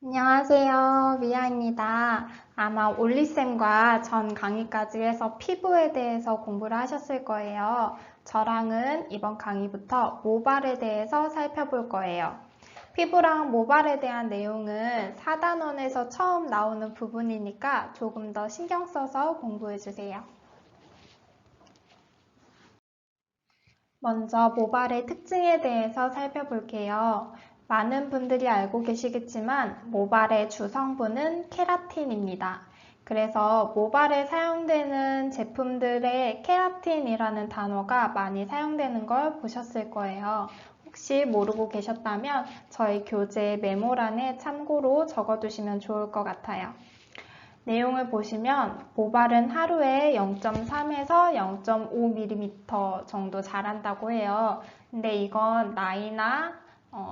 안녕하세요. 미아입니다. 아마 올리쌤과 전 강의까지 해서 피부에 대해서 공부를 하셨을 거예요. 저랑은 이번 강의부터 모발에 대해서 살펴볼 거예요. 피부랑 모발에 대한 내용은 4단원에서 처음 나오는 부분이니까 조금 더 신경 써서 공부해 주세요. 먼저 모발의 특징에 대해서 살펴볼게요. 많은 분들이 알고 계시겠지만 모발의 주성분은 케라틴입니다. 그래서 모발에 사용되는 제품들의 케라틴이라는 단어가 많이 사용되는 걸 보셨을 거예요. 혹시 모르고 계셨다면 저희 교재 메모란에 참고로 적어두시면 좋을 것 같아요. 내용을 보시면 모발은 하루에 0.3에서 0.5mm 정도 자란다고 해요. 근데 이건 나이나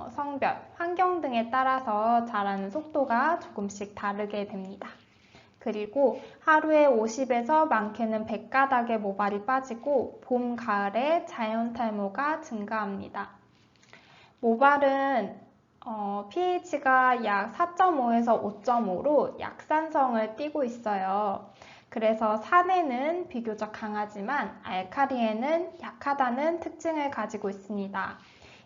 성별, 환경 등에 따라서 자라는 속도가 조금씩 다르게 됩니다. 그리고 하루에 50에서 많게는 100가닥의 모발이 빠지고 봄, 가을에 자연 탈모가 증가합니다. 모발은 pH가 약 4.5에서 5.5로 약산성을 띠고 있어요. 그래서 산에는 비교적 강하지만 알카리에는 약하다는 특징을 가지고 있습니다.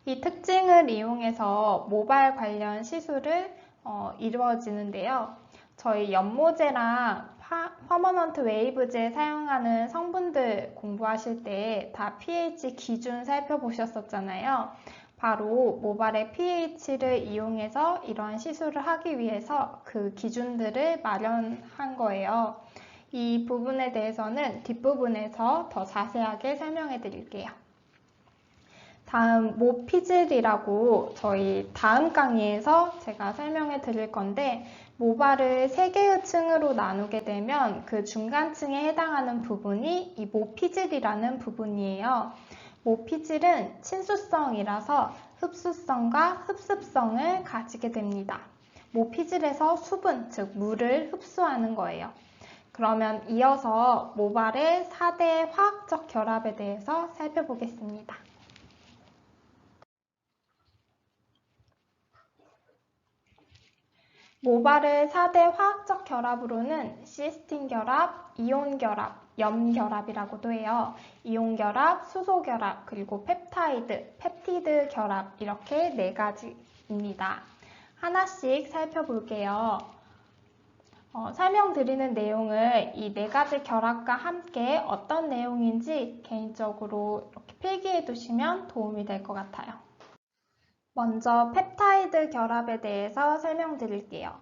이 특징을 이용해서 모발 관련 시술을 이루어지는데요. 저희 연모제랑 퍼머넌트 웨이브제 사용하는 성분들 공부하실 때 다 pH 기준 살펴보셨었잖아요. 바로 모발의 pH를 이용해서 이러한 시술을 하기 위해서 그 기준들을 마련한 거예요. 이 부분에 대해서는 뒷부분에서 더 자세하게 설명해 드릴게요. 다음 모피질이라고 저희 다음 강의에서 제가 설명해 드릴 건데 모발을 3개의 층으로 나누게 되면 그 중간층에 해당하는 부분이 이 모피질이라는 부분이에요. 모피질은 친수성이라서 흡수성과 흡습성을 가지게 됩니다. 모피질에서 수분, 즉 물을 흡수하는 거예요. 그러면 이어서 모발의 4대 화학적 결합에 대해서 살펴보겠습니다. 모발의 4대 화학적 결합으로는 시스틴 결합, 이온 결합, 염 결합이라고도 해요. 이온 결합, 수소 결합, 그리고 펩타이드, 펩티드 결합 이렇게 4가지입니다. 하나씩 살펴볼게요. 설명드리는 내용을 이 4가지 결합과 함께 어떤 내용인지 개인적으로 이렇게 필기해 두시면 도움이 될 것 같아요. 먼저 펩타이드 결합에 대해서 설명드릴게요.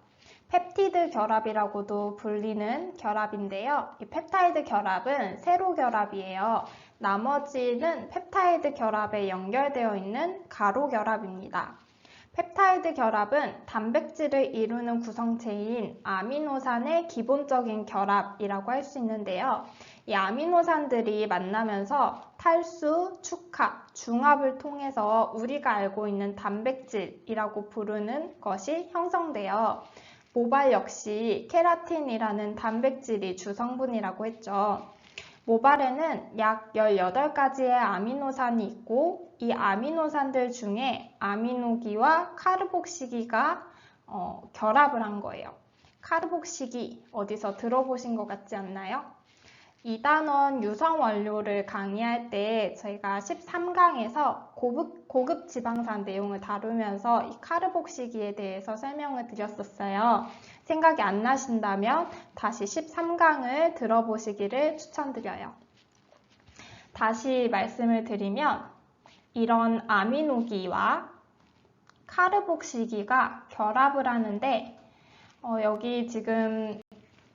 펩티드 결합이라고도 불리는 결합인데요. 이 펩타이드 결합은 세로 결합이에요. 나머지는 펩타이드 결합에 연결되어 있는 가로 결합입니다. 펩타이드 결합은 단백질을 이루는 구성체인 아미노산의 기본적인 결합이라고 할 수 있는데요. 이 아미노산들이 만나면서 탈수, 축합, 중합을 통해서 우리가 알고 있는 단백질이라고 부르는 것이 형성되어 모발 역시 케라틴이라는 단백질이 주성분이라고 했죠. 모발에는 약 18가지의 아미노산이 있고 이 아미노산들 중에 아미노기와 카르복시기가 결합을 한 거예요. 카르복시기 어디서 들어보신 것 같지 않나요? 2단원 유성 원료를 강의할 때 저희가 13강에서 고급 지방산 내용을 다루면서 이 카르복시기에 대해서 설명을 드렸었어요. 생각이 안 나신다면 다시 13강을 들어보시기를 추천드려요. 다시 말씀을 드리면 이런 아미노기와 카르복시기가 결합을 하는데 여기 지금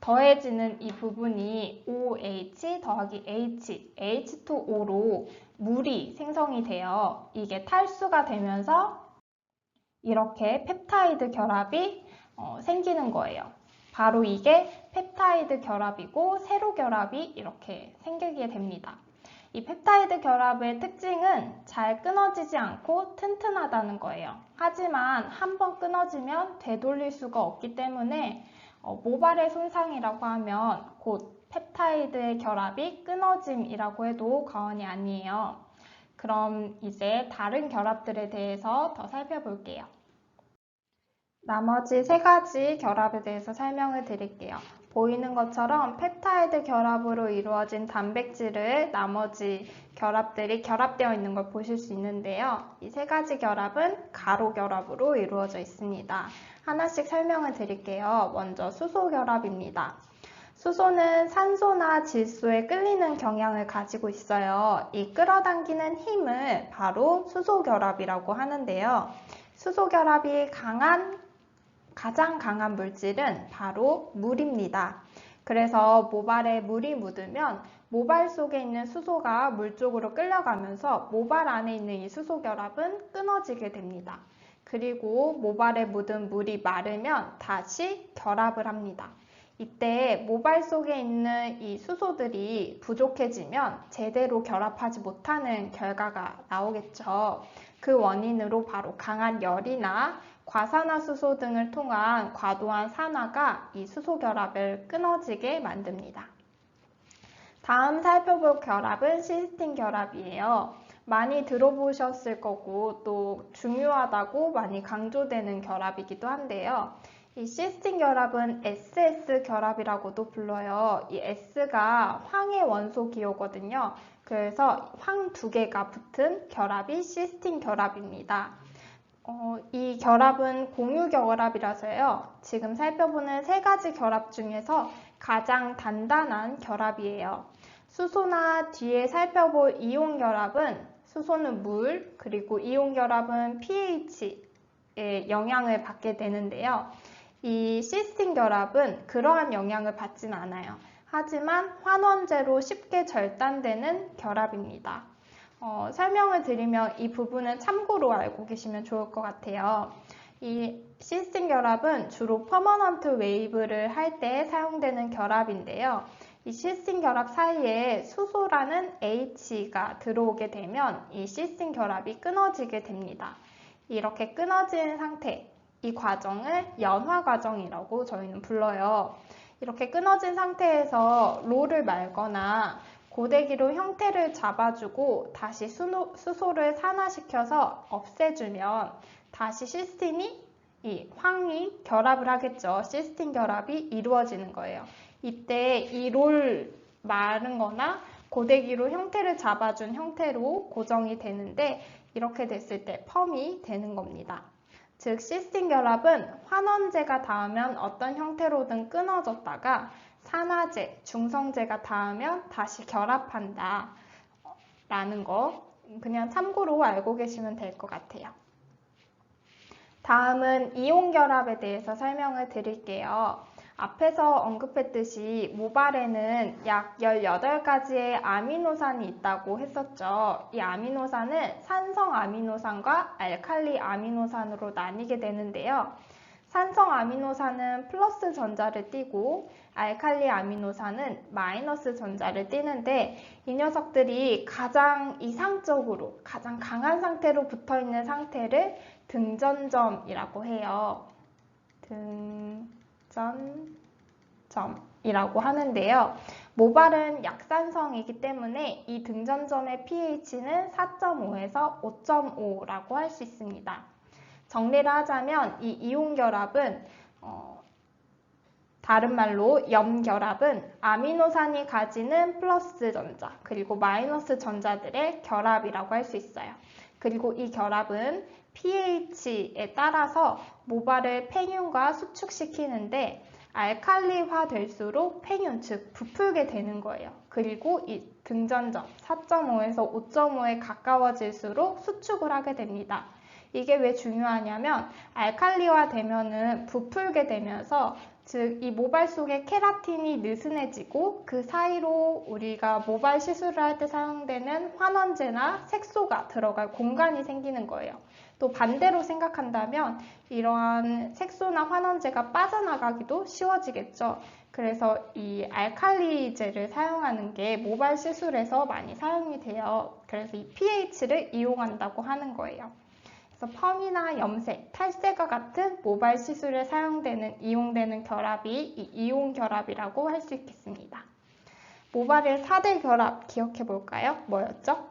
더해지는 이 부분이 OH 더하기 H, H2O로 물이 생성이 돼요. 이게 탈수가 되면서 이렇게 펩타이드 결합이 생기는 거예요. 바로 이게 펩타이드 결합이고 세로 결합이 이렇게 생기게 됩니다. 이 펩타이드 결합의 특징은 잘 끊어지지 않고 튼튼하다는 거예요. 하지만 한번 끊어지면 되돌릴 수가 없기 때문에 모발의 손상이라고 하면 곧 펩타이드의 결합이 끊어짐이라고 해도 과언이 아니에요. 그럼 이제 다른 결합들에 대해서 더 살펴볼게요. 나머지 세 가지 결합에 대해서 설명을 드릴게요. 보이는 것처럼 펩타이드 결합으로 이루어진 단백질을 나머지 결합들이 결합되어 있는 걸 보실 수 있는데요. 이 세 가지 결합은 가로 결합으로 이루어져 있습니다. 하나씩 설명을 드릴게요. 먼저 수소 결합입니다. 수소는 산소나 질소에 끌리는 경향을 가지고 있어요. 이 끌어당기는 힘을 바로 수소 결합이라고 하는데요. 수소 결합이 가장 강한 물질은 바로 물입니다. 그래서 모발에 물이 묻으면 모발 속에 있는 수소가 물 쪽으로 끌려가면서 모발 안에 있는 이 수소 결합은 끊어지게 됩니다. 그리고 모발에 묻은 물이 마르면 다시 결합을 합니다. 이때 모발 속에 있는 이 수소들이 부족해지면 제대로 결합하지 못하는 결과가 나오겠죠. 그 원인으로 바로 강한 열이나 과산화수소 등을 통한 과도한 산화가 이 수소 결합을 끊어지게 만듭니다. 다음 살펴볼 결합은 시스틴 결합이에요. 많이 들어보셨을 거고 또 중요하다고 많이 강조되는 결합이기도 한데요. 이 시스틴 결합은 SS 결합이라고도 불러요. 이 S가 황의 원소 기호거든요. 그래서 황 두 개가 붙은 결합이 시스틴 결합입니다. 이 결합은 공유 결합이라서요. 지금 살펴보는 세 가지 결합 중에서 가장 단단한 결합이에요. 수소나 뒤에 살펴볼 이온 결합은 수소는 물, 그리고 이온 결합은 pH의 영향을 받게 되는데요. 이 시스틴 결합은 그러한 영향을 받진 않아요. 하지만 환원제로 쉽게 절단되는 결합입니다. 설명을 드리면 이 부분은 참고로 알고 계시면 좋을 것 같아요. 이 시스틴 결합은 주로 퍼머넌트 웨이브를 할 때 사용되는 결합인데요. 이 시스틴 결합 사이에 수소라는 H가 들어오게 되면 이 시스틴 결합이 끊어지게 됩니다. 이렇게 끊어진 상태, 이 과정을 연화 과정이라고 저희는 불러요. 이렇게 끊어진 상태에서 롤을 말거나 고데기로 형태를 잡아주고 다시 수소를 산화시켜서 없애주면 다시 이 황이 결합을 하겠죠. 시스틴 결합이 이루어지는 거예요. 이때 이 롤 마른 거나 고데기로 형태를 잡아준 형태로 고정이 되는데 이렇게 됐을 때 펌이 되는 겁니다. 즉 시스틴 결합은 환원제가 닿으면 어떤 형태로든 끊어졌다가 산화제, 중성제가 닿으면 다시 결합한다 라는 거 그냥 참고로 알고 계시면 될 것 같아요. 다음은 이온 결합에 대해서 설명을 드릴게요. 앞에서 언급했듯이 모발에는 약 18가지의 아미노산이 있다고 했었죠. 이 아미노산은 산성 아미노산과 알칼리 아미노산으로 나뉘게 되는데요. 산성 아미노산은 플러스 전자를 띠고 알칼리 아미노산은 마이너스 전자를 띠는데 이 녀석들이 가장 이상적으로 가장 강한 상태로 붙어있는 상태를 등전점이라고 해요. 등전점이라고 하는데요. 모발은 약산성이기 때문에 이 등전점의 pH는 4.5에서 5.5라고 할 수 있습니다. 정리를 하자면 이 이온 결합은 다른 말로 염결합은 아미노산이 가지는 플러스 전자 그리고 마이너스 전자들의 결합이라고 할 수 있어요. 그리고 이 결합은 pH에 따라서 모발을 팽윤과 수축시키는데 알칼리화 될수록 팽윤, 즉 부풀게 되는 거예요. 그리고 이 등전점 4.5에서 5.5에 가까워질수록 수축을 하게 됩니다. 이게 왜 중요하냐면 알칼리화 되면은 부풀게 되면서 즉 이 모발 속에 케라틴이 느슨해지고 그 사이로 우리가 모발 시술을 할 때 사용되는 환원제나 색소가 들어갈 공간이 생기는 거예요. 또 반대로 생각한다면 이러한 색소나 환원제가 빠져나가기도 쉬워지겠죠. 그래서 이 알칼리제를 사용하는 게 모발 시술에서 많이 사용이 돼요. 그래서 이 pH를 이용한다고 하는 거예요. 그래서 펌이나 염색, 탈색과 같은 모발 시술에 이용되는 결합이 이 이온 결합이라고 할 수 있겠습니다. 모발의 4대 결합 기억해 볼까요? 뭐였죠?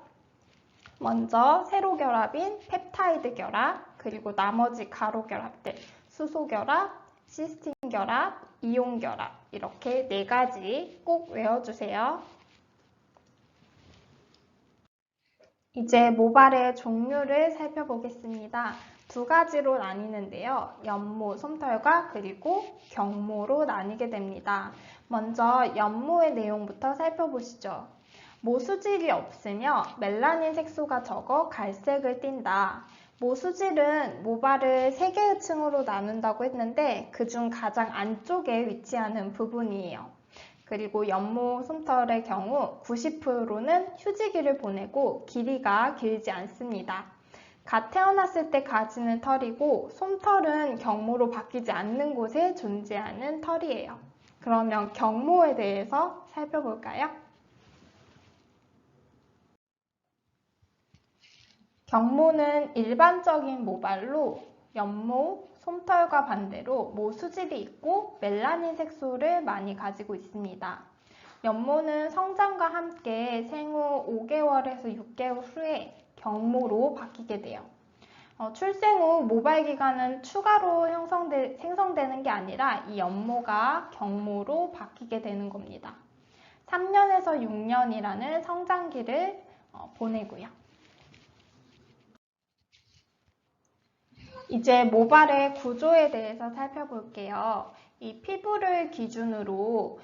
먼저 세로 결합인 펩타이드 결합, 그리고 나머지 가로 결합들, 수소결합, 시스틴결합, 이온결합 이렇게 4가지 꼭 외워주세요. 이제 모발의 종류를 살펴보겠습니다. 2가지로 나뉘는데요. 연모, 솜털과 그리고 경모로 나뉘게 됩니다. 먼저 연모의 내용부터 살펴보시죠. 모수질이 없으며 멜라닌 색소가 적어 갈색을 띈다. 모수질은 모발을 3개의 층으로 나눈다고 했는데 그중 가장 안쪽에 위치하는 부분이에요. 그리고 연모, 솜털의 경우 90%는 휴지기를 보내고 길이가 길지 않습니다. 갓 태어났을 때 가지는 털이고 솜털은 경모로 바뀌지 않는 곳에 존재하는 털이에요. 그러면 경모에 대해서 살펴볼까요? 경모는 일반적인 모발로 연모, 솜털과 반대로 모수질이 있고 멜라닌 색소를 많이 가지고 있습니다. 연모는 성장과 함께 생후 5개월에서 6개월 후에 경모로 바뀌게 돼요. 출생 후 모발 기관은 추가로 생성되는 게 아니라 이 연모가 경모로 바뀌게 되는 겁니다. 3년에서 6년이라는 성장기를 보내고요. 이제 모발의 구조에 대해서 살펴볼게요. 이 피부를 기준으로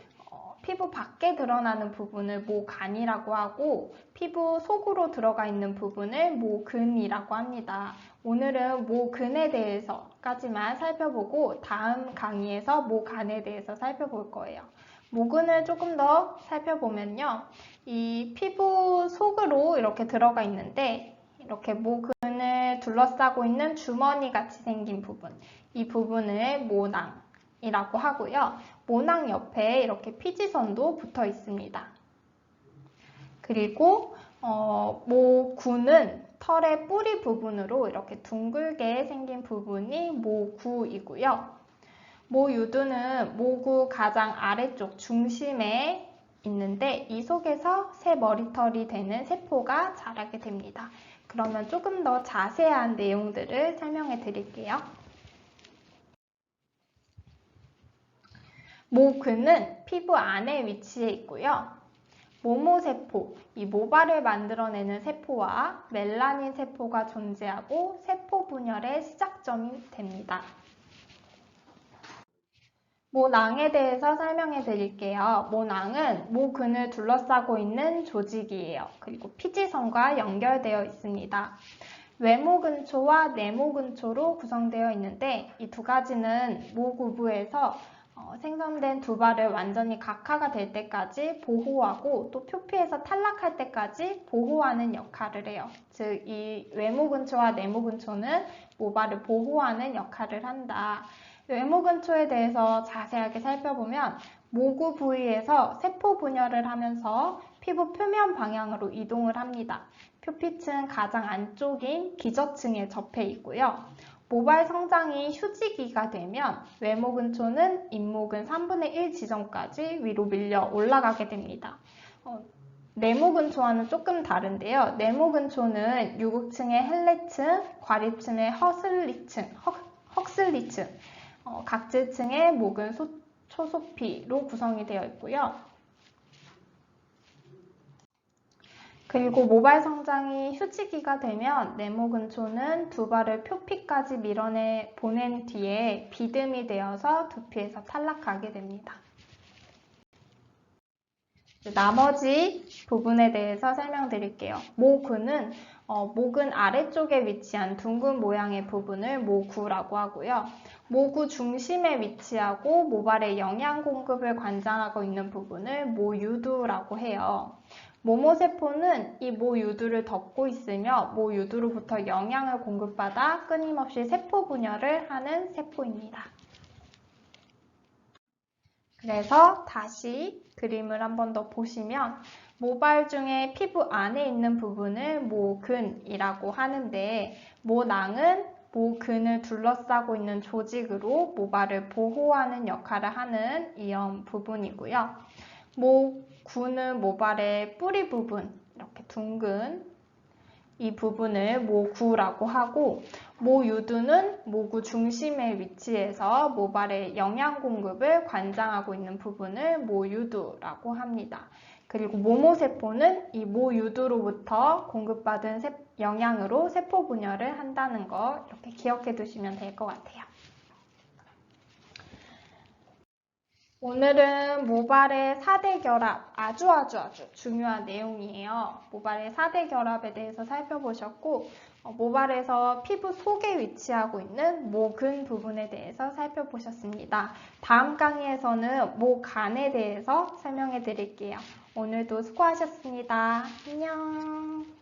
피부 밖에 드러나는 부분을 모간이라고 하고 피부 속으로 들어가 있는 부분을 모근이라고 합니다. 오늘은 모근에 대해서까지만 살펴보고 다음 강의에서 모간에 대해서 살펴볼 거예요. 모근을 조금 더 살펴보면요. 이 피부 속으로 이렇게 들어가 있는데 이렇게 모근을 둘러싸고 있는 주머니 같이 생긴 부분, 이 부분을 모낭이라고 하고요. 모낭 옆에 이렇게 피지선도 붙어 있습니다. 그리고 모구는 털의 뿌리 부분으로 이렇게 둥글게 생긴 부분이 모구이고요. 모유두는 모구 가장 아래쪽 중심에 있는데 이 속에서 새 머리털이 되는 세포가 자라게 됩니다. 그러면 조금 더 자세한 내용들을 설명해 드릴게요. 모근은 피부 안에 위치해 있고요. 모모세포, 이 모발을 만들어내는 세포와 멜라닌 세포가 존재하고 세포 분열의 시작점이 됩니다. 모낭에 대해서 설명해 드릴게요. 모낭은 모근을 둘러싸고 있는 조직이에요. 그리고 피지선과 연결되어 있습니다. 외모근초와 내모근초로 구성되어 있는데 이 2가지는 모구부에서 생성된 두발을 완전히 각화가 될 때까지 보호하고 또 표피에서 탈락할 때까지 보호하는 역할을 해요. 즉, 이 외모근초와 내모근초는 모발을 보호하는 역할을 한다. 외모근초에 대해서 자세하게 살펴보면 모구 부위에서 세포 분열을 하면서 피부 표면 방향으로 이동을 합니다. 표피층 가장 안쪽인 기저층에 접해 있고요. 모발 성장이 휴지기가 되면 외모근초는 잇모근 3분의 1 지점까지 위로 밀려 올라가게 됩니다. 내모근초와는 조금 다른데요. 내모근초는 유극층의 헬레층, 과립층의 헉슬리층, 각질층의 모근 초소피로 구성이 되어 있고요. 그리고 모발 성장이 휴지기가 되면 내모근초는 두발을 표피까지 밀어내 보낸 뒤에 비듬이 되어서 두피에서 탈락하게 됩니다. 나머지 부분에 대해서 설명드릴게요. 모근은 모근 아래쪽에 위치한 둥근 모양의 부분을 모구라고 하고요. 모구 중심에 위치하고 모발의 영양 공급을 관장하고 있는 부분을 모유두라고 해요. 모모세포는 이 모유두를 덮고 있으며 모유두로부터 영양을 공급받아 끊임없이 세포 분열을 하는 세포입니다. 그래서 다시 그림을 한 번 더 보시면 모발 중에 피부 안에 있는 부분을 모근이라고 하는데 모낭은 모근을 둘러싸고 있는 조직으로 모발을 보호하는 역할을 하는 이런 부분이고요. 모구는 모발의 뿌리 부분, 이렇게 둥근 이 부분을 모구라고 하고, 모유두는 모구 중심에 위치해서 모발의 영양 공급을 관장하고 있는 부분을 모유두라고 합니다. 그리고 모모세포는 이 모유두로부터 공급받은 영양으로 세포 분열을 한다는 거 이렇게 기억해 두시면 될 것 같아요. 오늘은 모발의 4대 결합, 아주 중요한 내용이에요. 모발의 4대 결합에 대해서 살펴보셨고, 모발에서 피부 속에 위치하고 있는 모근 부분에 대해서 살펴보셨습니다. 다음 강의에서는 모간에 대해서 설명해 드릴게요. 오늘도 수고하셨습니다. 안녕.